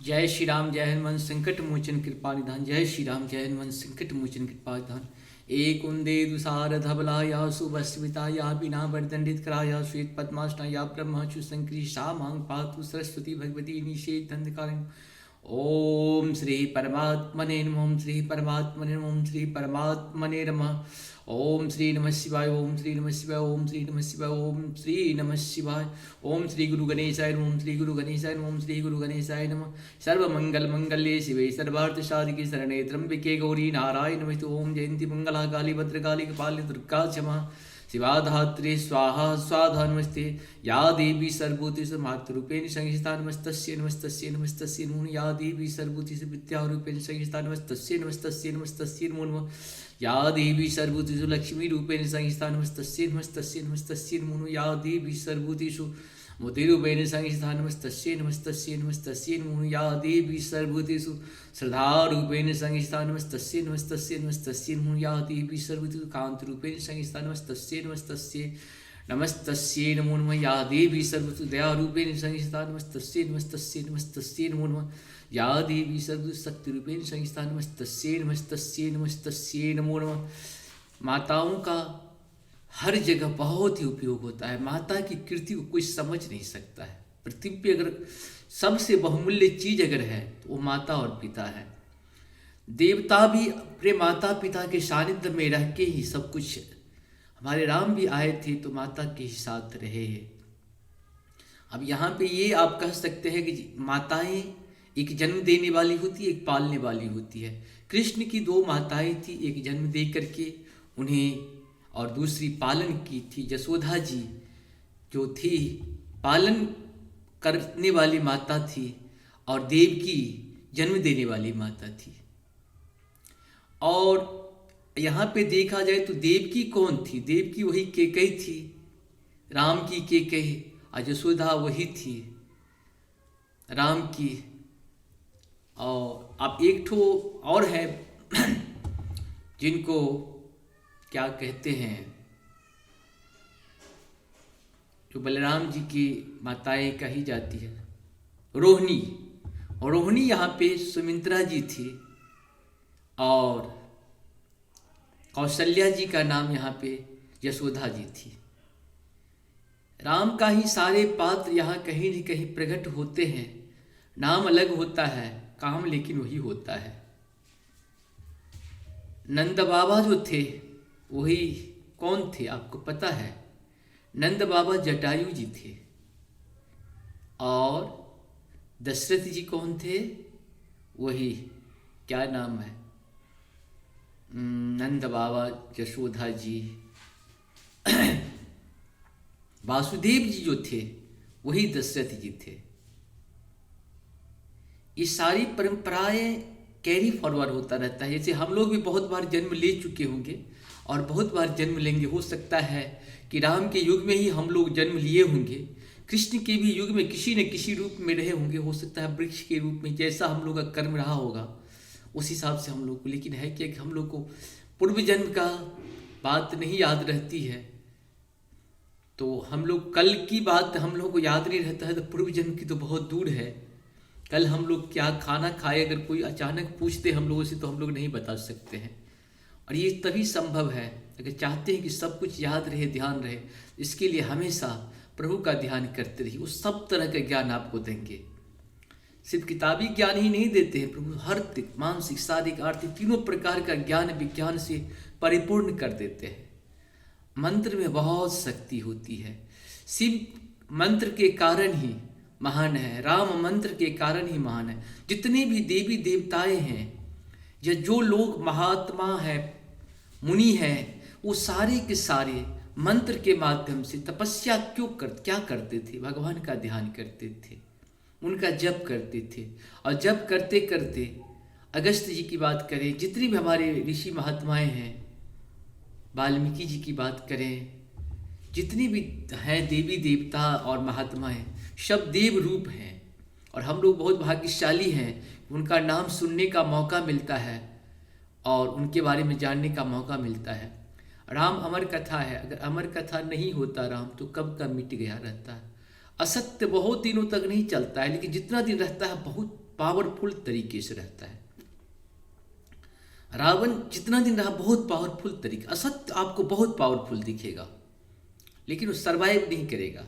जय श्री राम जय हनुमान संकट मोचन कृपा निधान। जय श्री राम जय हनुमान संकट मोचन कृपा निधान। एक उन्दे दुसार धबलाया सुभस्मिताया बिना वरदंडित कराया श्वेत पद्मासनाया ब्रह्मचु संकृषा मांग पातु सरस्वती भगवती निषेध धंधकारिणी। ओम श्री परमात्मने नमः। ओम श्री परमात्मने नमः। ओम श्री परमात्मने नमः। ओम श्री नमः शिवाय। ओम श्री नमः शिवाय। ओम श्री नमः शिवाय। ओम श्री नमः शिवाय। ओम श्री गुरु गणेशाय नमः। ओम श्री गुरु गणेशाय नमः। ओम श्री गुरु गणेशाय नमः। सर्वमंगल मंगल्ये शिवे सर्वार्थ साधिके शरणे त्र्यंबके गौरी नारायण नमोस्तुते। ओम जयंती मंगला काली भद्रकाली कपालिनी दुर्गा क्षमा शिवा धात्री स्वाहा स्वाधा नमस्ते। या देवी सर्वभूतेषु मातृरूपेण संस्थिता नमस्तस्यै नमस्तस्यै नमस्तस्यै नमो नमः। या देवी सर्वभूतेषु विद्यारूपेण संस्थिता नमस्तस्यै नमस्तस्यै नमस्तस्यै नमो नमः। या देवी सर्वभूतेषु लक्ष्मीरूपेण संस्थिता नमस्तस्यै नमस्तस्यै नमस्तस्यै नमो नमः। या देवी सर्वभूतेषु मोतिरूपेण संस्थिता नमस्तस्यै नमस्तस्यै नमस्तस्यै नमो नमः। या देवी सर्वभूतेषु श्रद्धारूपेण संस्थिता नमस्तस्यै नमस्तस्यै नमस्तस्यै नमो नमः। या देवी सर्वभूतेषु कांतिरूपेण संस्थिता नमस्तस्यै नमस्तस्यै नमस्तस्यै नमो नमः। या देवी सर्वभूतेषु दयारूपेण संस्थिता नमस्तस्यै नमस्तस्यै नमस्तस्यै नमो नमः। या देवी सर्वभूतेषु शक्तिरूपेण संस्थिता नमस्तस्यै नमस्तस्यै नमस्तस्यै नमो नमः। माताओं का हर जगह बहुत ही उपयोग होता है। माता की कीर्ति को कोई समझ नहीं सकता है। पृथ्वी पे अगर सबसे बहुमूल्य चीज अगर है तो वो माता और पिता है। देवता भी अपने माता पिता के सानिध्य में रह के ही सब कुछ, हमारे राम भी आए थे तो माता के ही साथ रहे हैं। अब यहाँ पे ये आप कह सकते हैं कि माताएं एक जन्म देने वाली होती है, एक पालने वाली होती है। कृष्ण की दो माताएं थी, एक जन्म दे करके उन्हें और दूसरी पालन की थी। यशोदा जी जो थी पालन करने वाली माता थी और देवकी जन्म देने वाली माता थी। और यहाँ पे देखा जाए तो देवकी कौन थी? देवकी वही कैकेयी थी, राम की कैकेयी, और यशोदा वही थी राम की। और अब एक ठो और है जिनको क्या कहते हैं, जो बलराम जी की माताएं कही जाती है, रोहिणी। और रोहिणी यहाँ पे सुमित्रा जी थी और कौशल्या जी का नाम यहाँ पे यशोदा जी थी। राम का ही सारे पात्र यहाँ कहीं न कहीं प्रकट होते हैं। नाम अलग होता है, काम लेकिन वही होता है। नंद बाबा जो थे वही कौन थे आपको पता है? नंद बाबा जटायु जी थे। और दशरथ जी कौन थे? वही क्या नाम है, नंद बाबा, यशोदा जी वासुदेव जी जो थे वही दशरथ जी थे। ये सारी परंपराएं कैरी फॉरवर्ड होता रहता है। जैसे हम लोग भी बहुत बार जन्म ले चुके होंगे और बहुत बार जन्म लेंगे। हो सकता है कि राम के युग में ही हम लोग जन्म लिए होंगे, कृष्ण के भी युग में किसी न किसी रूप में रहे होंगे। हो सकता है वृक्ष के रूप में, जैसा हम लोग का कर्म रहा होगा उस हिसाब से हम लोग को। लेकिन है क्या कि हम लोग को पूर्व जन्म का बात नहीं याद रहती है, तो हम लोग कल की बात हम लोग को याद नहीं रहता है, तो पूर्व जन्म की तो बहुत दूर है। कल हम लोग क्या खाना खाए अगर कोई अचानक पूछते हम लोगों से तो हम लोग नहीं बता सकते हैं। और ये तभी संभव है अगर चाहते हैं कि सब कुछ याद रहे, ध्यान रहे। इसके लिए हमेशा प्रभु का ध्यान करते रहिए, वो सब तरह का ज्ञान आपको देंगे। सिर्फ किताबी ज्ञान ही नहीं देते हैं प्रभु, हर मानसिक शारीरिक आर्थिक तीनों प्रकार का ज्ञान विज्ञान से परिपूर्ण कर देते हैं। मंत्र में बहुत शक्ति होती है। शिव मंत्र के कारण ही महान है, राम मंत्र के कारण ही महान है। जितने भी देवी देवताएं हैं या जो लोग महात्मा है, मुनि हैं, वो सारे के सारे मंत्र के माध्यम से तपस्या क्या करते थे? भगवान का ध्यान करते थे, उनका जप करते थे। और जप करते करते अगस्त जी की बात करें, जितनी भी हमारे ऋषि महात्माएं हैं, वाल्मीकि जी की बात करें, जितनी भी हैं देवी देवता और महात्माएं, सब देव रूप हैं। और हम लोग बहुत भाग्यशाली हैं, उनका नाम सुनने का मौका मिलता है और उनके बारे में जानने का मौका मिलता है। राम अमर कथा है, अगर अमर कथा नहीं होता राम तो कब का मिट गया रहता है। असत्य बहुत दिनों तक नहीं चलता है, लेकिन जितना दिन रहता है बहुत पावरफुल तरीके से रहता है। रावण जितना दिन रहा बहुत पावरफुल तरीके, असत्य आपको बहुत पावरफुल दिखेगा लेकिन वो सरवाइव नहीं करेगा।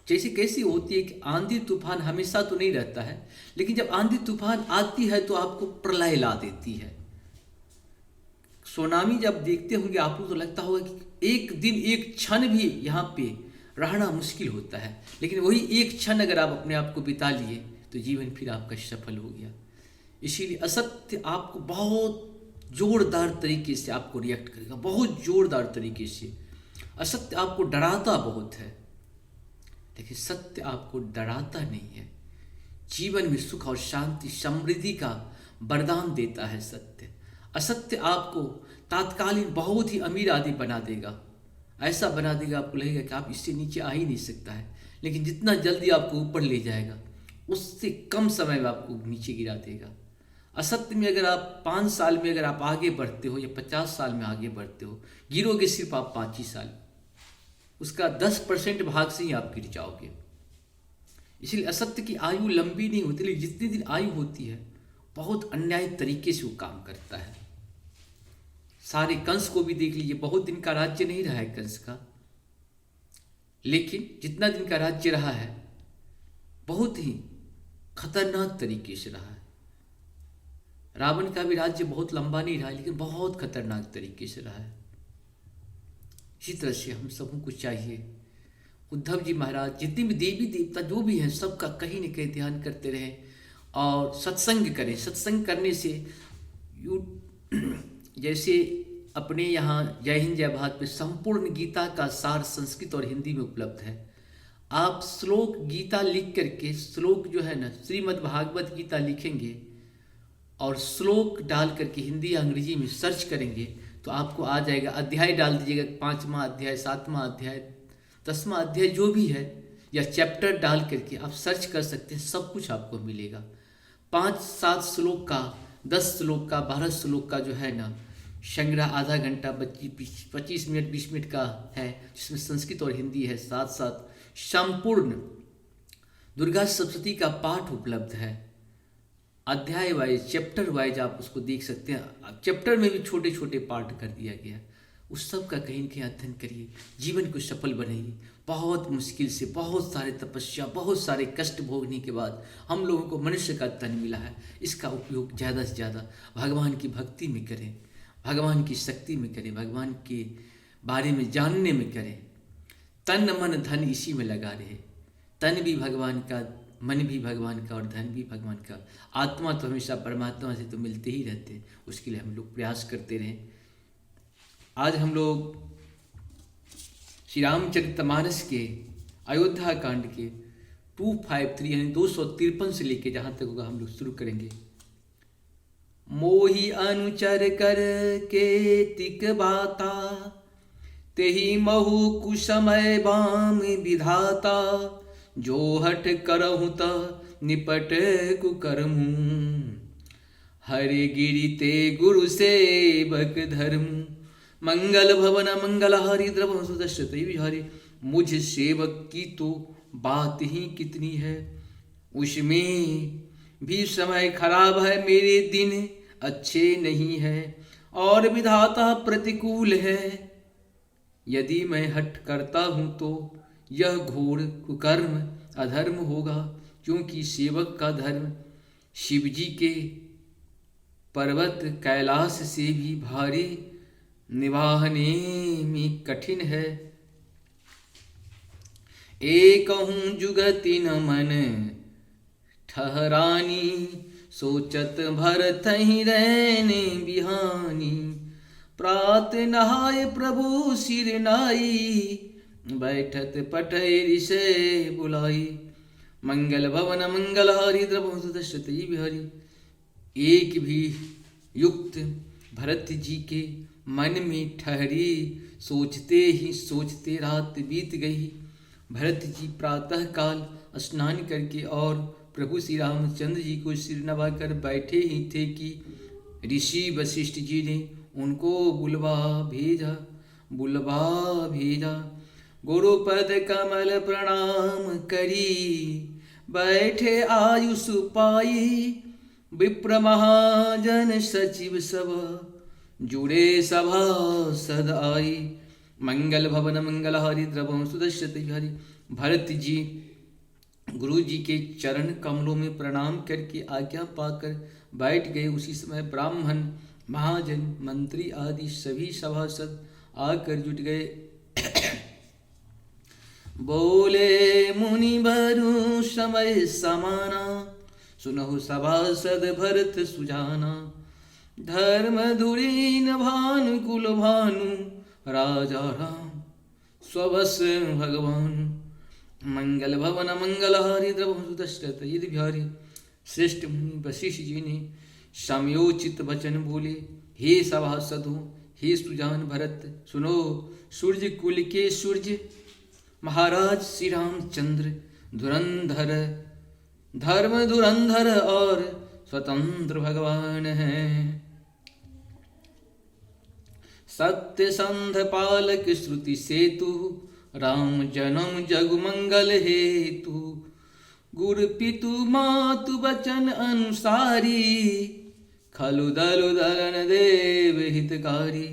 जैसे कैसी होती है कि आंधी तूफान हमेशा तो नहीं रहता है, लेकिन जब आंधी तूफान आती है तो आपको प्रलय ला देती है। सुनामी जब देखते होंगे आपको तो लगता होगा कि एक दिन एक क्षण भी यहाँ पे रहना मुश्किल होता है, लेकिन वही एक क्षण अगर आप अपने आप को बिता लिए तो जीवन फिर आपका सफल हो गया। इसीलिए असत्य आपको बहुत जोरदार तरीके से आपको रिएक्ट करेगा, बहुत जोरदार तरीके से। असत्य आपको डराता बहुत है, लेकिन सत्य आपको डराता नहीं है। जीवन में सुख और शांति समृद्धि का वरदान देता है सत्य। असत्य आपको तात्कालिक बहुत ही अमीर आदमी बना देगा, ऐसा बना देगा आपको लगेगा कि आप इससे नीचे आ ही नहीं सकता है, लेकिन जितना जल्दी आपको ऊपर ले जाएगा उससे कम समय में आपको नीचे गिरा देगा। असत्य में अगर आप 5 साल में अगर आप आगे बढ़ते हो या 50 साल में आगे बढ़ते हो, गिरोगे सिर्फ आप 5 ही साल, उसका 10% भाग से ही आप गिर जाओगे। इसलिए असत्य की आयु लंबी नहीं होती, लेकिन जितनी दिन आयु होती है बहुत अन्यायी तरीके से वो काम करता है। सारे कंस को भी देख लीजिए, बहुत दिन का राज्य नहीं रहा है कंस का, लेकिन जितना दिन का राज्य रहा है बहुत ही खतरनाक तरीके से रहा है। रावण का भी राज्य बहुत लंबा नहीं रहा, लेकिन बहुत खतरनाक तरीके से रहा है। इसी तरह से हम सबों को चाहिए, उद्धव जी महाराज जितने भी देवी देवता जो भी हैं सबका कहीं न कहीं ध्यान करते रहें और सत्संग करें। सत्संग करने से जैसे अपने यहाँ जय हिंद जय भारत पे संपूर्ण गीता का सार संस्कृत और हिंदी में उपलब्ध है। आप श्लोक गीता लिख करके, श्लोक जो है ना श्रीमद् भागवत गीता लिखेंगे और श्लोक डाल करके हिंदी या अंग्रेजी में सर्च करेंगे तो आपको आ जाएगा। अध्याय डाल दीजिएगा, 5वां अध्याय, 7वां अध्याय, 10वां अध्याय जो भी है, या चैप्टर डाल करके आप सर्च कर सकते हैं, सब कुछ आपको मिलेगा। 5-7 श्लोक का, 10 श्लोक का, 12 श्लोक का जो है ना संग्रह आधा घंटा 25 मिनट 20 मिनट का है, जिसमें संस्कृत और हिंदी है। साथ साथ संपूर्ण दुर्गा सप्तशती का पाठ उपलब्ध है, अध्याय वाइज, चैप्टर वाइज आप उसको देख सकते हैं। चैप्टर में भी छोटे छोटे पार्ट कर दिया गया, उस सब का कहीं न कहीं अध्ययन करिए, जीवन को सफल बनाइए। बहुत मुश्किल से, बहुत सारे तपस्या, बहुत सारे कष्ट भोगने के बाद हम लोगों को मनुष्य का तन मिला है। इसका उपयोग ज़्यादा से ज़्यादा भगवान की भक्ति में करें, भगवान की शक्ति में करें, भगवान के बारे में जानने में करें। तन मन धन इसी में लगा रहे, तन भी भगवान का, मन भी भगवान का और धन भी भगवान का। आत्मा तो हमेशा परमात्मा से तो मिलते ही रहते हैं, उसके लिए हम लोग प्रयास करते रहें। आज हम लोग श्री रामचरितमानस के अयोध्या कांड के 253 यानी 253 से लेके जहाँ तक होगा हम लोग शुरू करेंगे। मोहि अनुचर कर के तिक बाता, तेहि महु कुसमय बाम विधाता, जो हठ करहु त निपट कुकर्मु, हरि गिरि ते गुरु सेवक धर्मु, मंगल भवन मंगलहारी द्रव सुदर्शित विहारी। मुझ सेवक की तो बात ही कितनी है, उसमें भी समय खराब है, मेरे दिन अच्छे नहीं है, और विधाता प्रतिकूल है। यदि मैं हठ करता हूँ तो यह घोर कुकर्म अधर्म होगा, क्योंकि सेवक का धर्म शिव जी के पर्वत कैलाश से भी भारी, निभाने में कठिन है। एकहूँ जुगति न मन ठहरानी, सोचत भरत ही रहने बिहानी। प्रात नहाय प्रभु सिर नाई, बैठत पठै ऋषि बुलाई। मंगल भवन मंगलहारी द्रव सुदर्शित बिहारी। एक भी युक्त भरत जी के मन में ठहरी, सोचते ही सोचते रात बीत गई। भरत जी प्रातः काल स्नान करके और प्रभु श्री रामचंद्र जी को सिर नवाकर बैठे ही थे कि ऋषि वशिष्ठ जी ने उनको बुलवा भेजा। गुरुपद कमल प्रणाम करी, बैठे आयुष पाई, विप्र महाजन सचिव सब, जुड़े सभा सद आई। मंगल भवन मंगल हरि द्रवम सुदश्यते हरि। भरत जी गुरु जी के चरण कमलों में प्रणाम करके आज्ञा पाकर बैठ गए। उसी समय ब्राह्मण महाजन मंत्री आदि सभी सभासद आकर जुट गए। बोले मुनि भरु समय समाना, सुनहु सभासद भरत सुजाना। धर्म धुरीन भानु कुल भानु, राजा राम स्वबस भगवान। मंगल भवन मंगल हारी द्रवम सुदश्रत यदि बिहारी। श्रेष्ठ मुनि वशिष्ठ जी ने समयोचित वचन बोले। हे सभासदों, हे सुजान भरत, सुनो। सूर्य कुल के सूर्य महाराज श्री रामचंद्र धुरंधर, धर्म धुरंधर और स्वतंत्र भगवान हैं। सत्य संध पालक श्रुति सेतु, राम जन्म जग मंगल हेतु। गुरु पितु मातु बचन अनुसारी, खलु दलु दलन देव हितकारी।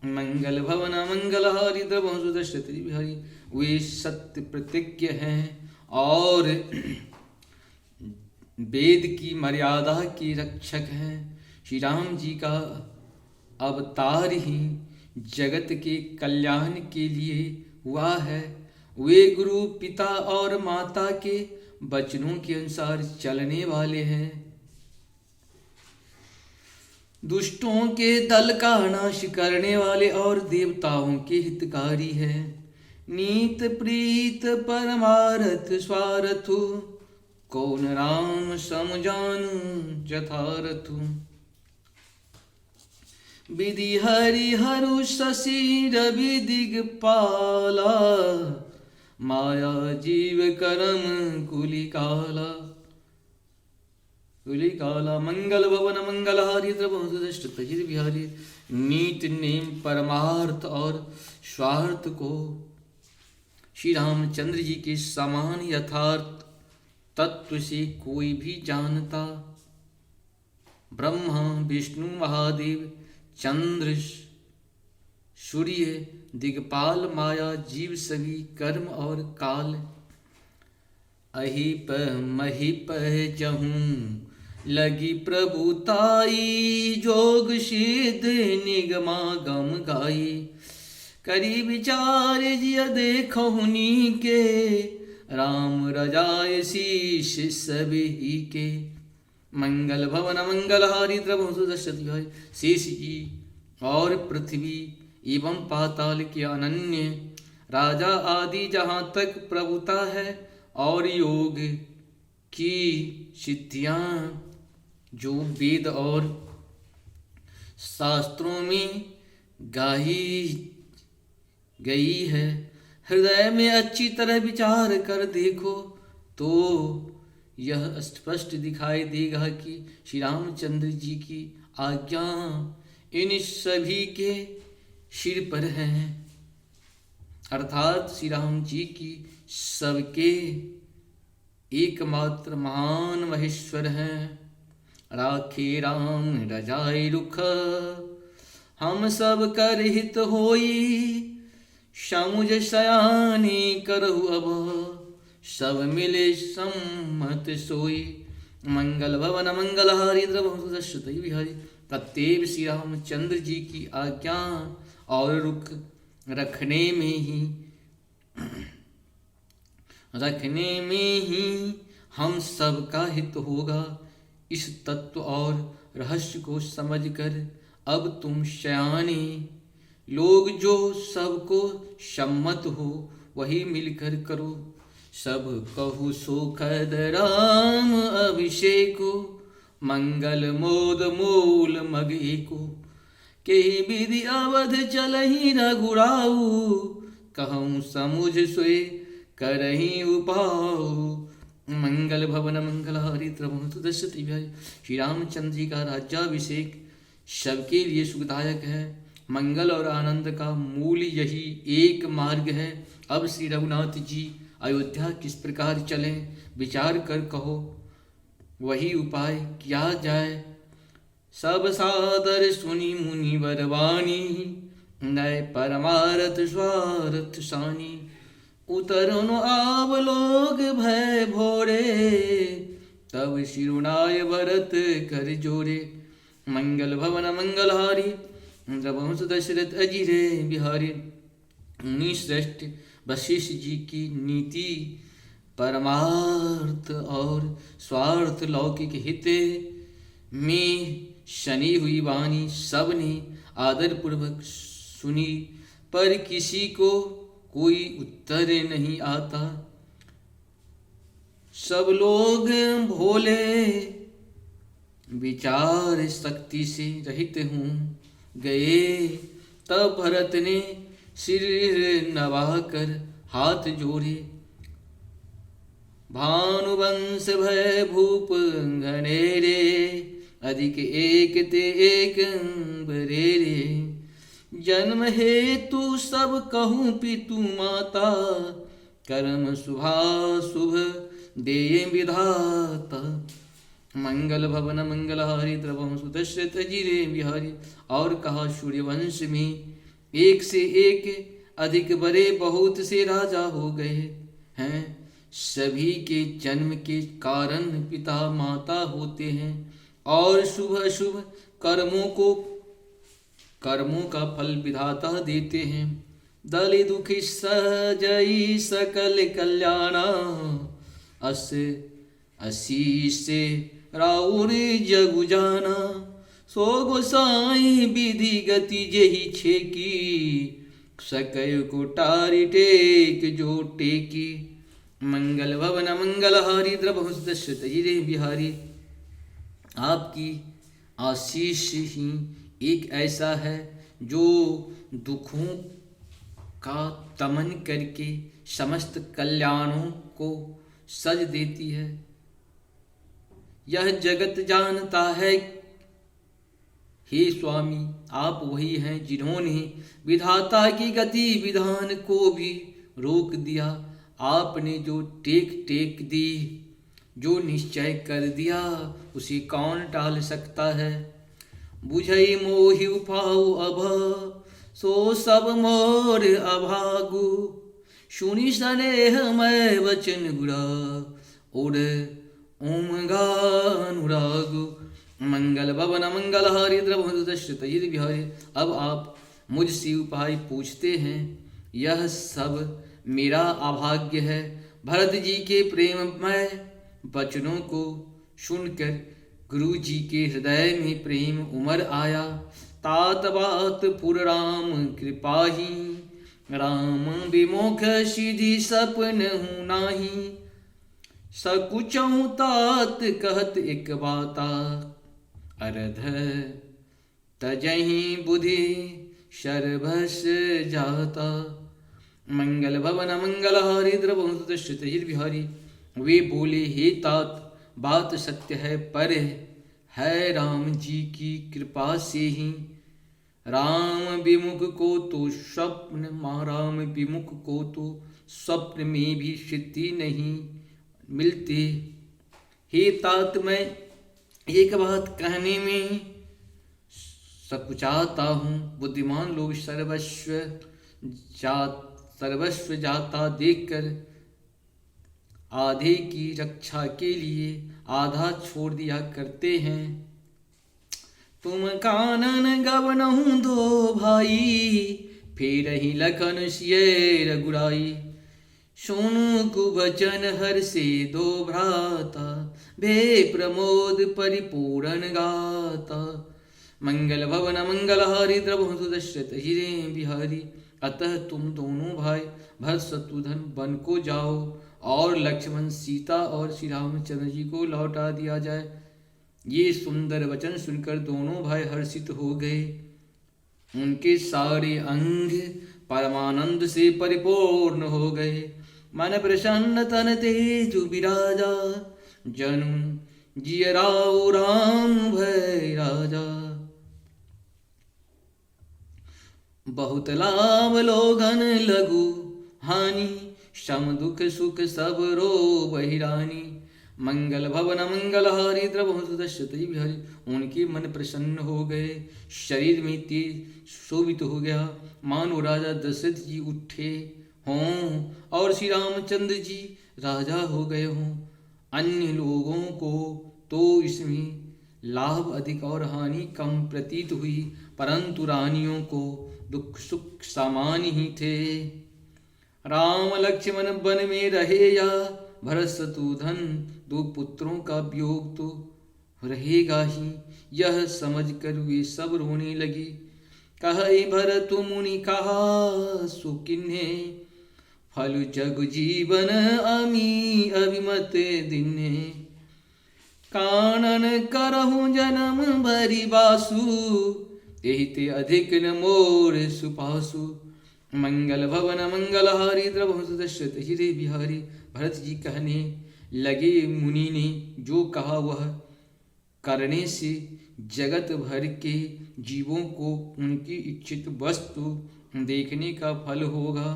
मंगल भवन मंगल हारी द्रवम सुदश्यते बिहारी। वे सत्य प्रतिज्ञ हैं और वेद की मर्यादा के रक्षक हैं। श्री राम जी का अवतार ही जगत के कल्याण के लिए हुआ है। वे गुरु पिता और माता के वचनों के अनुसार चलने वाले हैं। दुष्टों के दल का नाश करने वाले और देवताओं के हितकारी हैं। नीत प्रीत परमारथ स्वारथु, कौन राम समझानु जथारथु। विधि हरि हरु शशि रवि दिगपाला, माया जीव करम कुलिकाला। कुलिकाला मंगल भवन मंगल हारी द्रवम सुदश्रत बिहारी। नीत नेम परमार्थ और स्वार्थ को श्री रामचंद्र जी के समान यथार्थ तत्व से कोई भी जानता। ब्रह्मा विष्णु महादेव चंद्र सूर्य दिगपाल माया जीव सभी कर्म और काल। अहिप महिप जहूँ लगी प्रभुताई, जोग सिद्ध निगमागम गाई। करी विचार जिय देखहुनी के, राम रजाय शीश सभी के। मंगल भवन मंगल हारी द्रवम सुदश्यते बिहारी। शेष जी और पृथ्वी एवं पाताल के अनन्य राजा आदि जहाँ तक प्रभुता है और योग की सिद्धियाँ जो वेद और शास्त्रों में गाही गई है, हृदय में अच्छी तरह विचार कर देखो तो यह स्पष्ट दिखाई देगा कि श्री रामचंद्र जी की आज्ञा इन सभी के सिर पर है। अर्थात श्री राम जी की सबके एकमात्र महान महेश्वर हैं। राखे राम रजाई रुख, हम सब कर हित होई। समुझ सयानी करहु अब, सब मिले सम्मत सोई। मंगल भवन मंगल हारी द्रवम सुदश्यते बिहारी। तत्व श्री रामचंद्र जी की आज्ञा और रुख रखने में ही हम सब का हित होगा। इस तत्व और रहस्य को समझकर अब तुम शयाने लोग जो सबको सम्मत हो वही मिलकर करो। सब कहु सुखद राम अभिषेको, मंगल मोद मूल मग एको। केहि विधि अवध चलहि रघुराऊ, कहूँ समुझ सोए करहि उपाऊ। मंगल भवन मंगल हारी द्रवम सुदश्यते बिहारी। श्री रामचंद्र जी का राज्याभिषेक सबके लिए सुखदायक है। मंगल और आनंद का मूल यही एक मार्ग है। अब श्री रघुनाथ जी अयोध्या किस प्रकार चले, विचार कर कहो, वही उपाय किया जाए। सब सादर सुनी मुनि बरवानी, नय परमारथ स्वार्थ सानी। उतरन आव लोग भय भोरे, तब शिरुनाय भरत कर जोरे। मंगल भवन मंगलहारी, इंद्रवंश दशरथ अजिरे बिहारी। मुनि श्रेष्ठ वशिष्ठ जी की नीति, परमार्थ और स्वार्थ लौकिक हित में शनि हुई वाणी। सबने आदर पूर्वक सुनी, पर किसी को कोई उत्तर नहीं आता। सब लोग भोले विचार शक्ति से रहित हूँ गए। तब भरत ने सिर नवाकर हाथ जोड़े। भानुवंश भय भूप घनेरे, अधिक एक ते एक बरेरे। जन्म हेतु सब कहूँ पितु माता, कर्म शुभाशुभ देय विधाता। मंगल भवन मंगलहारी, द्रवंश दशरथ अजिरे बिहारी। और कहा सूर्यवंश में एक से एक अधिक बड़े बहुत से राजा हो गए हैं। सभी के जन्म के कारण पिता माता होते हैं, और शुभ अशुभ कर्मों का फल विधाता देते हैं। दल दुखी सजई सकल कल्याणा, अस असीस राउर जगु जाना। सो गोसाई विधि गति जेहि छेकी, सकय को टारी टेक जो टेकी। मंगल भवन मंगलहारी, द्रवंश दशरथ अजिरे बिहारी। आपकी आशीष ही एक ऐसा है जो दुखों का दमन करके समस्त कल्याणों को सज देती है। यह जगत जानता है, हे स्वामी आप वही हैं जिन्होंने विधाता की गति विधान को भी रोक दिया। आपने जो टेक दी, जो निश्चय कर दिया, उसे कौन टाल सकता है। बुझई मोहि उपाऊ अब, सो सब मोर अभागु। सुनि स्नेह मैं वचन गुरा, उड़ ओमगानुरागु। मंगल भवन मंगलहारी, द्रवंश दशरथ अजिरे बिहारी। अब आप मुझसे उपाय पूछते हैं, यह सब मेरा अभाग्य है। भरत जी के प्रेममय वचनों को सुनकर गुरु जी के हृदय में प्रेम उमड़ आया। तात बात पुर राम कृपाही, राम विमुख सीधी सपन हूँ नाही। सकुचऊ तात कहत एक बाता, अरध तजहि बुद्धि सर्वस जाता। मंगल भवन मंगलहारी, द्रवंश दशरथ अजिरे बिहारी। वे बोले, हे तात बात सत्य है, पर है राम जी की कृपा से ही। राम विमुख को तो स्वप्न में भी सिद्धि नहीं मिलती। हे तात मैं एक बात कहने में सकुचाता हूँ। बुद्धिमान लोग सर्वस्व जाता देखकर आधे की रक्षा के लिए आधा छोड़ दिया करते हैं। तुम कानन गवनहु दो भाई, फिर ही लखन सिय रघुराई। सुनु कुवचन हर से दो भ्राता, भे प्रमोद परिपूर्ण गाता। मंगल भवन मंगलहारी, द्रवंश दशरथ अजिरे बिहारी। अतः तुम दोनों भाई भरत शत्रुघ्न वन को जाओ, और लक्ष्मण सीता और श्री रामचंद्र जी को लौटा दिया जाए। ये सुंदर वचन सुनकर दोनों भाई हर्षित हो गए। उनके सारे अंग परमानंद से परिपूर्ण हो गए। मन प्रसन्न तन तेजु विराजा, जनु जिय राव राम भय राजा। बहुत लाभ लोगन लघु हानि, सम दुख सुख सब रो बहिरानी। मंगल भवन मंगलहारी द्रवहु दशरथ बिहारी। उनके मन प्रसन्न हो गए, शरीर में तेज शोभित हो गया, मानो राजा दशरथ जी उठे हों और श्री रामचंद्र जी राजा हो गए हों। अन्य लोगों को तो इसमें लाभ अधिक और हानि कम प्रतीत हुई, परंतु रानियों को दुख सुख समान ही थे। राम लक्ष्मण वन में रहे या भरत शत्रुघ्न, दो पुत्रों का वियोग तो रहेगा ही, यह समझकर वे सब रोने लगे। कहे भरत मुनि कहा सो किन्हे, फल जग जीवन अमी अभिमत दिन्हे। कानन करहु जन्म भरी बासु, एहिते अधिक न मोर सुपासु। मंगल भवन मंगलहारी द्रवहु दशरथ हिरे बिहारी। भरत जी कहने लगे, मुनि ने जो कहा वह करने से जगत भर के जीवों को उनकी इच्छित वस्तु देखने का फल होगा।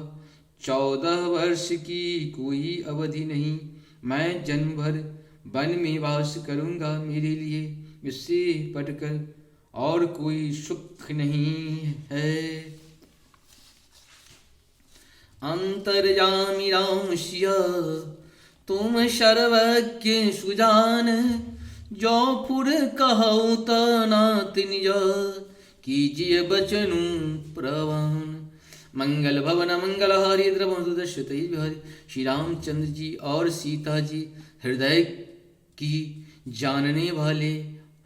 14 वर्ष की कोई अवधि नहीं, मैं जन्म भर वन में वास करूंगा, मेरे लिए इससे बढ़कर और कोई सुख नहीं है। अंतर्यामी राम सिया तुम सर्वज्ञ सुजान, जो फुर कहु तात निज, कीजिए बचनु प्रवान। मंगल भवन मंगलहारी द्रवहु दशरथ बिहारी। श्री रामचंद्र जी और सीता जी हृदय की जानने वाले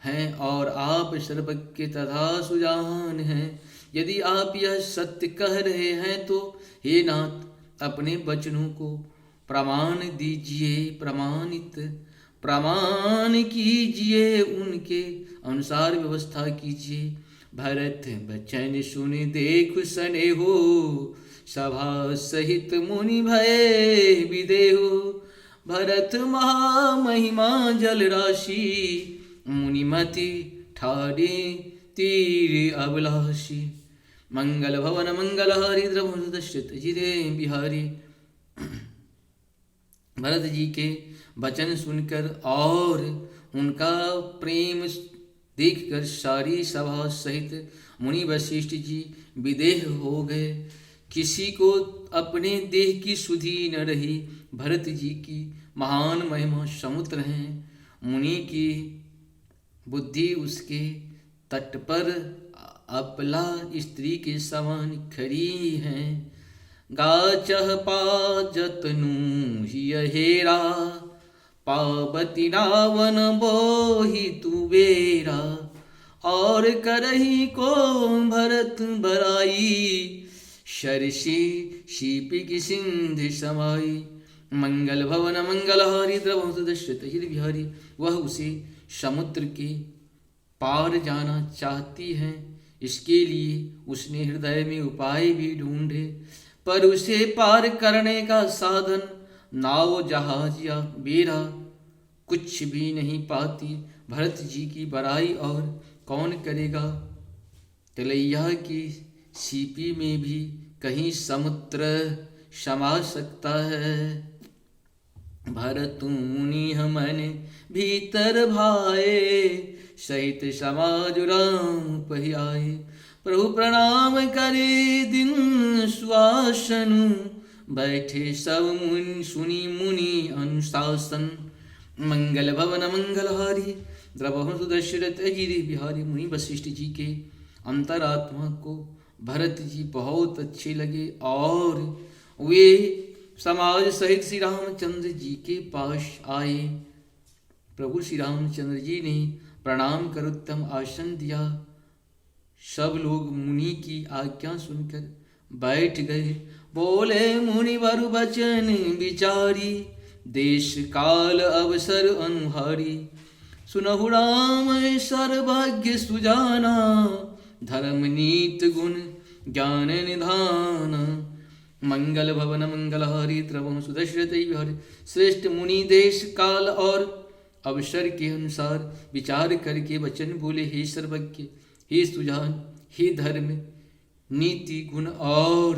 हैं और आप सर्वज्ञ तथा सुजान हैं। यदि आप यह सत्य कह रहे हैं तो हे नाथ अपने वचनों को प्रमाण दीजिए, प्रमाण कीजिए, उनके अनुसार व्यवस्था कीजिए। भरत बचन सुन देख सने हो, सभा सहित मुनि भय विदेहो। भरत महामहिमा जल राशि, मुनिमति ठाड़े तीर अभिलाषी। मंगल भवन मंगलहारी द्रवहु दशरथ जिरे बिहारी। भरत जी के वचन सुनकर और उनका प्रेम देखकर सारी सभा सहित मुनि वशिष्ठ जी विदेह हो गए। किसी को अपने देह की सुधि न रही। भरत जी की महान महिमा समुद्र हैं, मुनि की बुद्धि उसके तट पर अपला स्त्री के समान खरी हैं। गाचह पाजतनु हिय हेरा, पावती रावण बोहि तुबेरा। और करही को भरत बराई, शर्षि शीपि की सिंधु समाई। मंगल भवन मंगलहारी द्रवहु दशरथ हिर बिहारी। वह उसे समुद्र के पार जाना चाहती हैं, इसके लिए उसने हृदय में उपाय भी ढूंढे, पर उसे पार करने का साधन नाव जहाज या बेड़ा कुछ भी नहीं पाती। भरत जी की बड़ाई और कौन करेगा। तलैया की सीपी में भी कहीं समुद्र समा सकता है। भरत मुनि हमन भीतर भाए, सहित समाज राम पहियाए। प्रभु प्रणाम करे दिन सुआसनु, बैठे सब मुनि सुनी मुनि अनुशासन। मंगल भवन मंगलहारी द्रवहु दशरथ जिरे बिहारी। मुनि वशिष्ठ जी के अंतरात्मा को भरत जी बहुत अच्छे लगे और वे समाज सहित श्री रामचंद्र जी के पास आए। प्रभु श्री रामचंद्र जी ने प्रणाम कर उत्तम आसन दिया। सब लोग मुनि की आज्ञा सुनकर बैठ गए। बोले मुनि वर वचन विचारी, देश काल अवसर अनुहारी। सुनहु राम सर्वज्ञ सुजाना, धर्म नीत गुण ज्ञान निधान। मंगल भवन मंगलहारी द्रवहु दशरथ बिहारी। श्रेष्ठ मुनि देश काल और अवसर के अनुसार विचार करके वचन बोले, हे सर्वज्ञ, हे सुजान, हे धर्म नीति गुण और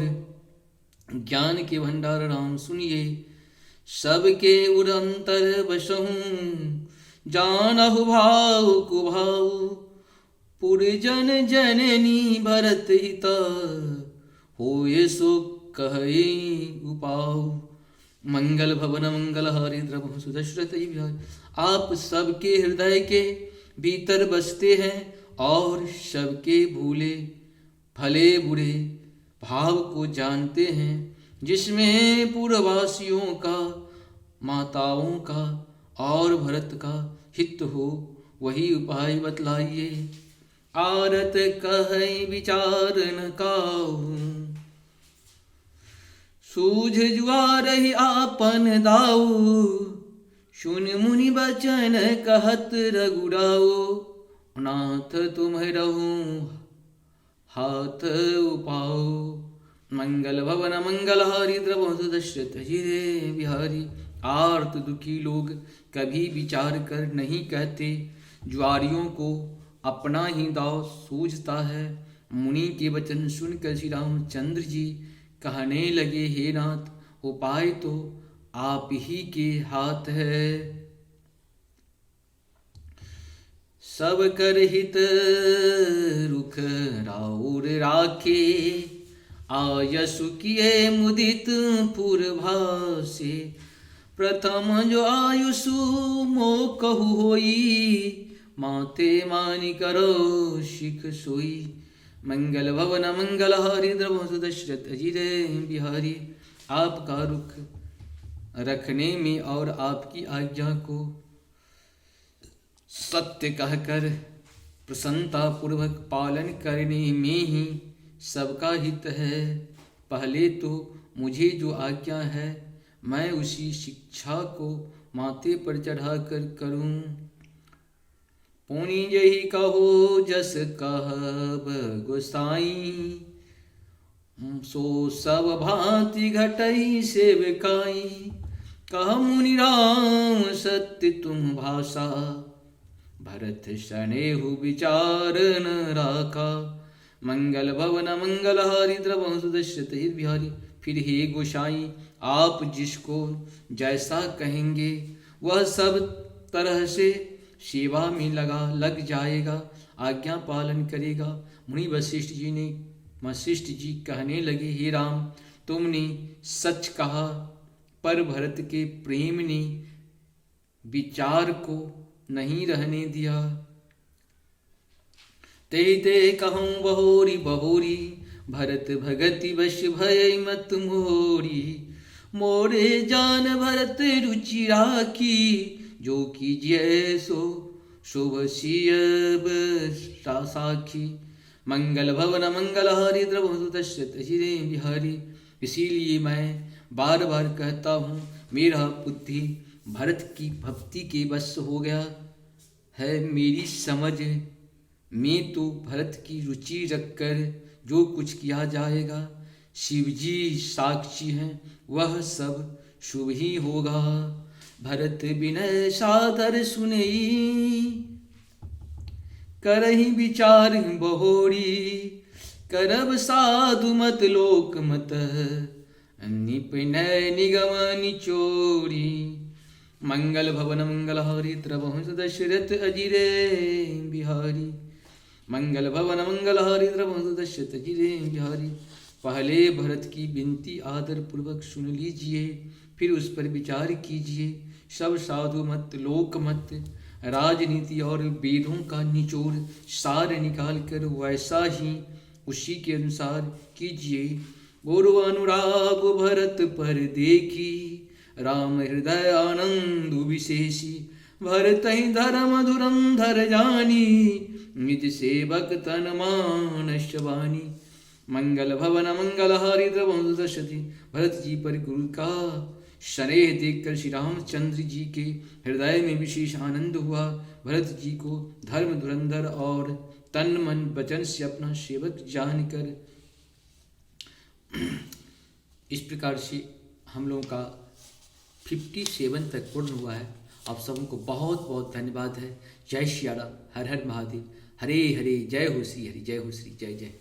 ज्ञान के भंडार राम सुनिए, सबके उरंतर बसहूँ, जानहु भाव कुभाऊ, पुरजन जननी भरत हिता, होय सो कहई उपाऊ। मंगल भवन मंगल हारी द्रव सुदशरथ विहारी। आप सबके हृदय के भीतर बसते हैं और सबके भूले भले बुरे भाव को जानते हैं, जिसमें पूर्ववासियों का, माताओं का और भरत का हित हो, वही उपाय बतलाइए। आरत कहई विचार न काहू, सूझ जुआ रही आपन दाऊ, सुन मुनि बचन कहत रघुराओ, नाथ तुम रहूं हाथ उपाओ। मंगल भवन मंगल हारी द्रव दशरथ हिरे बिहारी। आर्त दुखी लोग कभी विचार कर नहीं कहते, जुआरियों को अपना ही दाव सूझता है। मुनि के वचन सुनकर श्री रामचंद्र जी कहने लगे, हे नाथ उपाय तो आप ही के हाथ है। सब कर हित रुख राउर राखे, आयसु किए मुदित पूर्भासे। प्रथम जो आयुषु मो कहु होई, माते मानि करो शिख सोई। मंगल भवन मंगल हारी द्रव दशरथ जी रे बिहारी। आपका रुख रखने में और आपकी आज्ञा को सत्य कहकर प्रसन्नता पूर्वक पालन करने में ही सबका हित है। पहले तो मुझे जो आज्ञा है मैं उसी शिक्षा को माथे पर चढ़ाकर करूं। पुनि यही कहो जस कहब गोसाई, सो सब भांति घटई सेवकाई। कह मुनि राम सत्य तुम भाषा, भरत शनेहु विचार न राखा। मंगल भवन मंगल हारी द्रव दशरथ बिहारी। फिर हे गोसाई, आप जिसको जैसा कहेंगे वह सब तरह से सेवा में लग जाएगा, आज्ञा पालन करेगा। मुनि वशिष्ठ जी कहने लगे, हे राम तुमने सच कहा, पर भरत के प्रेम ने विचार को नहीं रहने दिया। ते ते कहूँ बहोरी बहोरी, भरत भगति वश भय मत मोरी। मोरे जान भरत रुचि राखी, जो कीजिए सो शुभ सियब साखी। मंगल भवन मंगल हारी द्रव दशरथ हिरे बिहारी। इसीलिए मैं बार बार कहता हूँ, मेरा बुद्धि भरत की भक्ति के वश हो गया है। मेरी समझ में तो भरत की रुचि रखकर जो कुछ किया जाएगा, शिवजी साक्षी हैं, वह सब शुभ ही होगा। भरत विनय सादर सुनई, करहि विचार बहोरी। करब साधु मत लोक मत, निपनय निगम निचोरी। मंगल भवन मंगल हारी द्रवहंस दशरथ अजिरे बिहारी। मंगल भवन मंगल हारी द्रवहंस दशरथ अजिरे बिहारी। पहले भरत की विनती आदर पूर्वक सुन लीजिए, फिर उस पर विचार कीजिए। सब साधु मत लोक मत, राजनीति और वेदों का निचोड़ सार निकाल कर वैसा ही उसी के अनुसार कीजिए। गुरु अनुराग भरत पर देखी, राम हृदय आनंद विशेषी। भरत ही धर्म धुरंधर जानी, निज सेवक तन मानस वाणी। मंगल भवन मंगल हारी द्रव दशरथ। भरत जी पर गुरु का स्नेह देखकर श्री रामचंद्र जी के हृदय में विशेष आनंद हुआ। भरत जी को धर्म धुरंधर और तन मन वचन से अपना सेवक जानकर इस प्रकार से हम लोगों का 57 तक पूर्ण हुआ है। आप सबको बहुत बहुत धन्यवाद है। जय श्री राम, हर हर महादेव, हरे हरे, जय हो श्री हरि, जय हो श्री, जय जय।